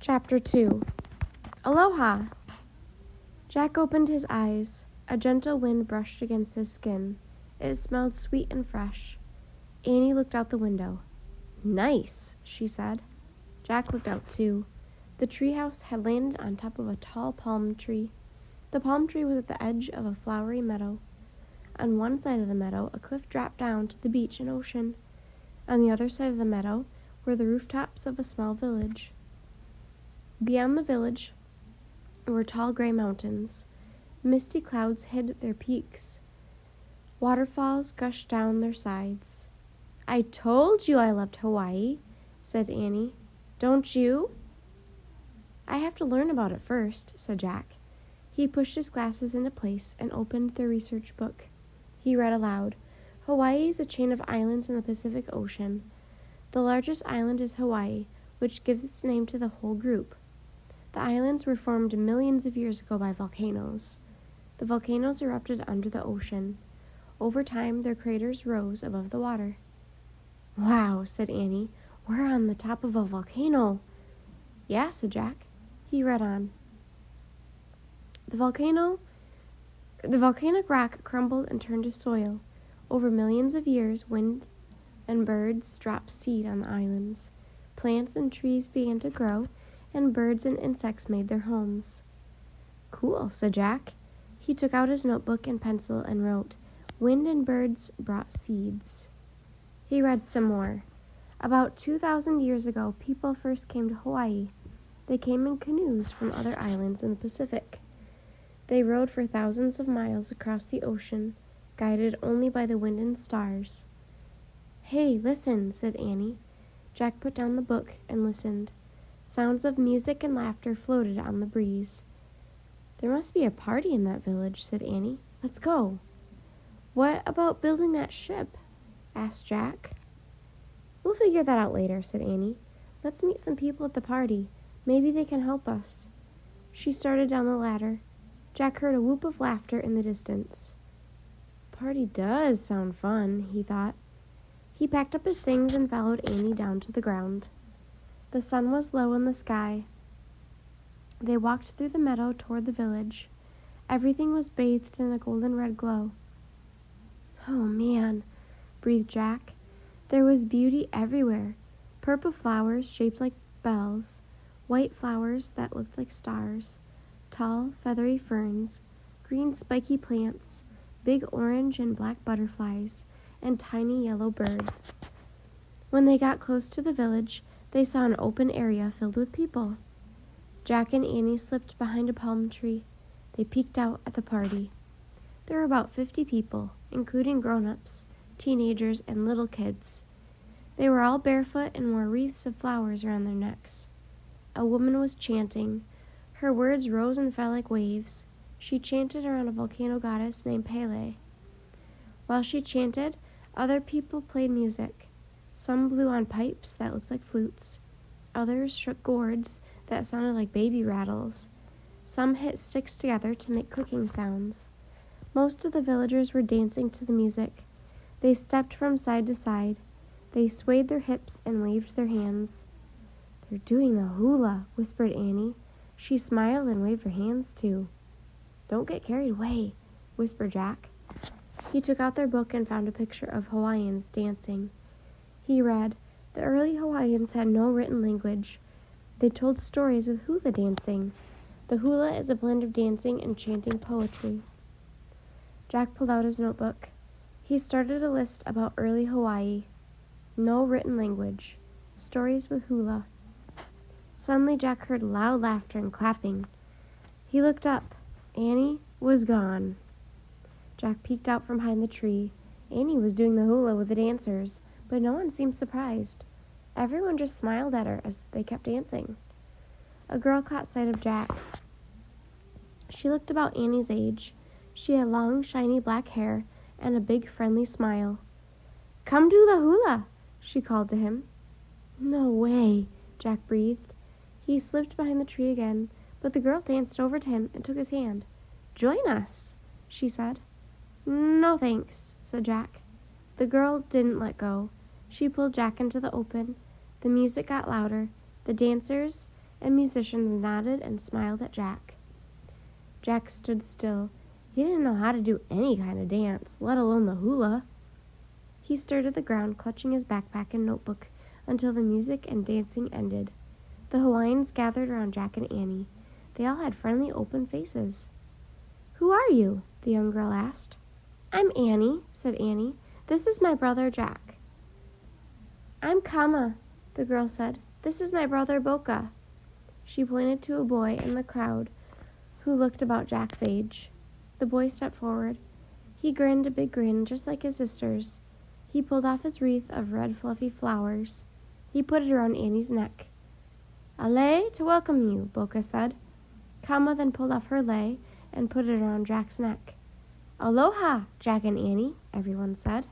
Chapter 2. Aloha! Jack opened his eyes. A gentle wind brushed against his skin. It smelled sweet and fresh. Annie looked out the window. Nice, she said. Jack looked out too. The treehouse had landed on top of a tall palm tree. The palm tree was at the edge of a flowery meadow. On one side of the meadow, a cliff dropped down to the beach and ocean. On the other side of the meadow were the rooftops of a small village. Beyond the village were tall gray mountains. Misty clouds hid their peaks. Waterfalls gushed down their sides. I told you I loved Hawaii, said Annie. Don't you? I have to learn about it first, said Jack. He pushed his glasses into place and opened the research book. He read aloud. Hawaii is a chain of islands in the Pacific Ocean. The largest island is Hawaii, which gives its name to the whole group. The islands were formed millions of years ago by volcanoes. The volcanoes erupted under the ocean. Over time, their craters rose above the water. Wow, said Annie. We're on the top of a volcano. Yeah, said Jack. He read on. The volcanic rock crumbled and turned to soil. Over millions of years, wind and birds dropped seed on the islands. Plants and trees began to grow, and birds and insects made their homes. Cool, said Jack. He took out his notebook and pencil and wrote, Wind and birds brought seeds. He read some more. About 2,000 years ago, people first came to Hawaii. They came in canoes from other islands in the Pacific. They rowed for thousands of miles across the ocean, guided only by the wind and stars. Hey, listen, said Annie. Jack put down the book and listened. Sounds of music and laughter floated on the breeze. There must be a party in that village, said Annie. Let's go. What about building that ship? Asked Jack. We'll figure that out later, said Annie. Let's meet some people at the party. Maybe they can help us. She started down the ladder. Jack heard a whoop of laughter in the distance. Party does sound fun, he thought. He packed up his things and followed Annie down to the ground. The sun was low in the sky. They walked through the meadow toward the village. Everything was bathed in a golden-red glow. Oh, man, breathed Jack. There was beauty everywhere. Purple flowers shaped like bells, white flowers that looked like stars, tall, feathery ferns, green spiky plants, big orange and black butterflies, and tiny yellow birds. When they got close to the village, they saw an open area filled with people. Jack and Annie slipped behind a palm tree. They peeked out at the party. There were about 50 people, including grown-ups, teenagers, and little kids. They were all barefoot and wore wreaths of flowers around their necks. A woman was chanting. Her words rose and fell like waves. She chanted around a volcano goddess named Pele. While she chanted, other people played music. Some blew on pipes that looked like flutes. Others shook gourds that sounded like baby rattles. Some hit sticks together to make clicking sounds. Most of the villagers were dancing to the music. They stepped from side to side. They swayed their hips and waved their hands. They're doing the hula, whispered Annie. She smiled and waved her hands too. Don't get carried away, whispered Jack. He took out their book and found a picture of Hawaiians dancing. He read, The early Hawaiians had no written language. They told stories with hula dancing. The hula is a blend of dancing and chanting poetry. Jack pulled out his notebook. He started a list about early Hawaii. No written language. Stories with hula. Suddenly Jack heard loud laughter and clapping. He looked up. Annie was gone. Jack peeked out from behind the tree. Annie was doing the hula with the dancers, but no one seemed surprised. Everyone just smiled at her as they kept dancing. A girl caught sight of Jack. She looked about Annie's age. She had long, shiny black hair and a big, friendly smile. Come do the hula, she called to him. No way, Jack breathed. He slipped behind the tree again, but the girl danced over to him and took his hand. Join us, she said. No thanks, said Jack. The girl didn't let go. She pulled Jack into the open. The music got louder. The dancers and musicians nodded and smiled at Jack. Jack stood still. He didn't know how to do any kind of dance, let alone the hula. He stared at the ground, clutching his backpack and notebook, until the music and dancing ended. The Hawaiians gathered around Jack and Annie. They all had friendly, open faces. "Who are you?" the young girl asked. "I'm Annie," said Annie. "This is my brother Jack." "I'm Kama," the girl said. "This is my brother Boka." She pointed to a boy in the crowd who looked about Jack's age. The boy stepped forward. He grinned a big grin, just like his sisters. He pulled off his wreath of red fluffy flowers. He put it around Annie's neck. "A lei to welcome you," Boka said. Kama then pulled off her lei and put it around Jack's neck. "Aloha, Jack and Annie," everyone said.